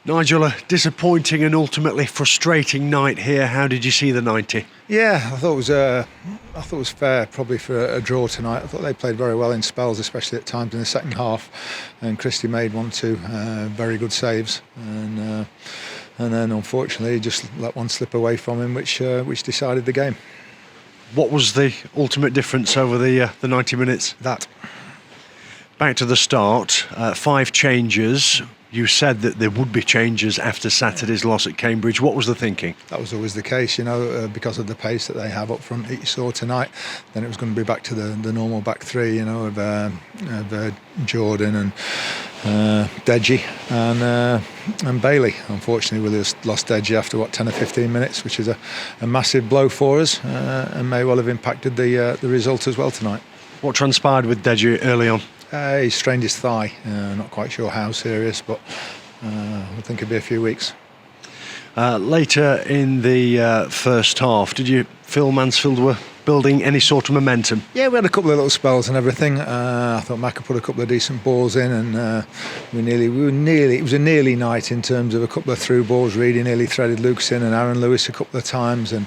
Nigel, a disappointing and ultimately frustrating night here. How did you see the 90? Yeah, I thought it was fair, probably for a draw tonight. I thought they played very well in spells, especially at times in the second half. And Christie made 1-2 very good saves, and then unfortunately just let one slip away from him, which decided the game. What was the ultimate difference over the 90 minutes? That. Back to the start, 5 changes. You said that there would be changes after Saturday's loss at Cambridge. What was the thinking? That was always the case, because of the pace that they have up front that you saw tonight. Then it was going to be back to the normal back three, of Jordan and Deji and Bailey. Unfortunately, we lost Deji after 10 or 15 minutes, which is a massive blow for us, and may well have impacted the result as well tonight. What transpired with Deji early on? He strained his thigh. Not quite sure how serious, but I think it'll be a few weeks. Later in the first half, did you feel Mansfield were building any sort of momentum? Yeah, we had a couple of little spells and everything. I thought Macca put a couple of decent balls in, and it was a nearly night in terms of a couple of through balls. Reedy nearly threaded Lucas in, and Aaron Lewis a couple of times, and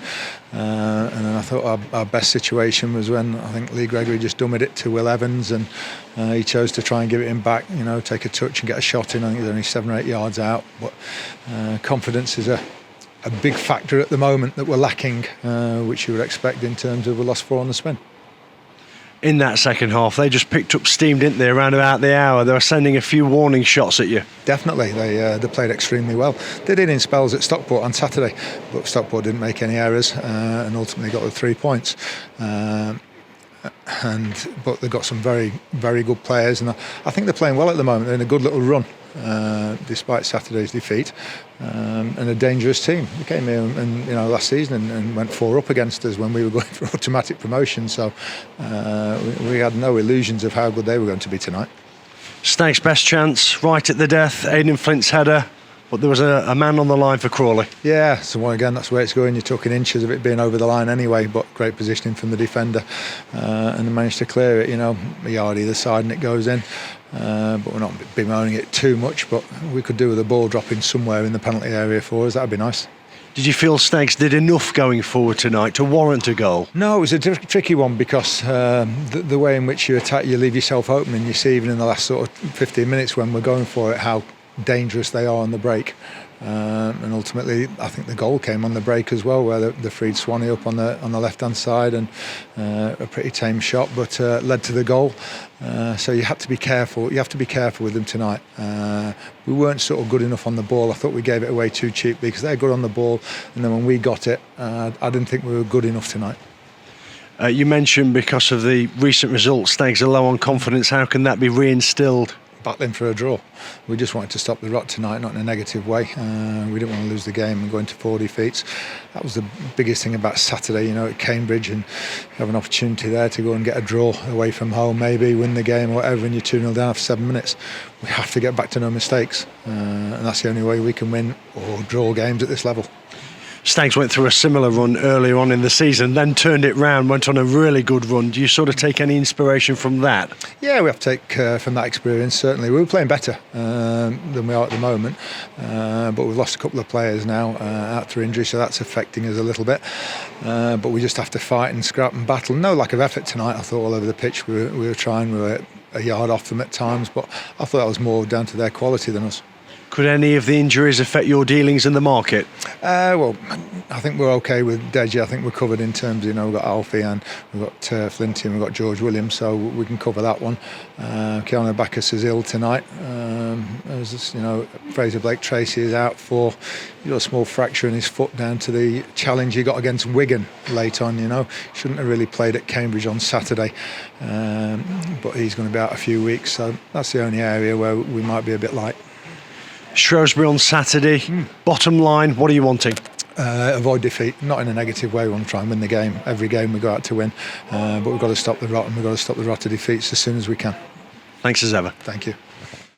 then I thought our best situation was when I think Lee Gregory just dummied it to Will Evans, and he chose to try and give it him back, take a touch and get a shot in. I think he's only 7 or 8 yards out, but confidence is a big factor at the moment that we're lacking, which you would expect in terms of we lost 4 on the spin. In that second half, they just picked up steam, didn't they, around about the hour? They were sending a few warning shots at you. Definitely, they played extremely well. They did in spells at Stockport on Saturday, but Stockport didn't make any errors and ultimately got the 3 points. But they've got some very, very good players, and I think they're playing well at the moment. They're in a good little run, despite Saturday's defeat, and a dangerous team. They came here and last season and went 4 up against us when we were going for automatic promotion. So we had no illusions of how good they were going to be tonight. Stags' best chance right at the death, Aidan Flint's header. But there was a man on the line for Crawley. Yeah, so again, that's where it's going. You're talking inches of it being over the line anyway, but great positioning from the defender, and they managed to clear it, a yard either side, and it goes in. But we're not bemoaning it too much, but we could do with the ball dropping somewhere in the penalty area for us. That'd be nice. Did you feel Stags did enough going forward tonight to warrant a goal? No, it was a tricky one because the way in which you attack, you leave yourself open, and you see even in the last sort of 15 minutes when we're going for it how dangerous they are on the break, and ultimately I think the goal came on the break as well, where they freed Swanee up on the left hand side, and a pretty tame shot, but led to the goal. So you have to be careful. You have to be careful with them tonight. We weren't sort of good enough on the ball. I thought we gave it away too cheaply because they're good on the ball, and then when we got it, I didn't think we were good enough tonight. You mentioned because of the recent results, Stags are low on confidence. How can that be reinstilled? Battling for a draw. We just wanted to stop the rot tonight, not in a negative way. We didn't want to lose the game and go into 4 defeats. That was the biggest thing about Saturday, at Cambridge, and have an opportunity there to go and get a draw away from home, maybe win the game or whatever, and you're 2-0 down after 7 minutes. We have to get back to no mistakes, and that's the only way we can win or draw games at this level. Stags went through a similar run earlier on in the season, then turned it round, went on a really good run. Do you sort of take any inspiration from that? Yeah, we have to take from that experience, certainly. We were playing better than we are at the moment, but we've lost a couple of players now out through injury, so that's affecting us a little bit. But we just have to fight and scrap and battle. No lack of effort tonight. I thought all over the pitch we were trying. We were a yard off them at times, but I thought that was more down to their quality than us. Could any of the injuries affect your dealings in the market? Well, I think we're okay with Deji. I think we're covered in terms of, we've got Alfie and we've got Flinty and we've got George Williams, so we can cover that one. Keanu Bacchus is ill tonight. Fraser Blake Tracy is out for a small fracture in his foot down to the challenge he got against Wigan late on. Shouldn't have really played at Cambridge on Saturday, but he's going to be out a few weeks, so that's the only area where we might be a bit light. Shrewsbury on Saturday. Bottom line, what are you wanting? Avoid defeat, not in a negative way. We want to try and win the game. Every game we go out to win, but we've got to stop the rot, and we've got to stop the rot of defeats as soon as we can. Thanks as ever. Thank you.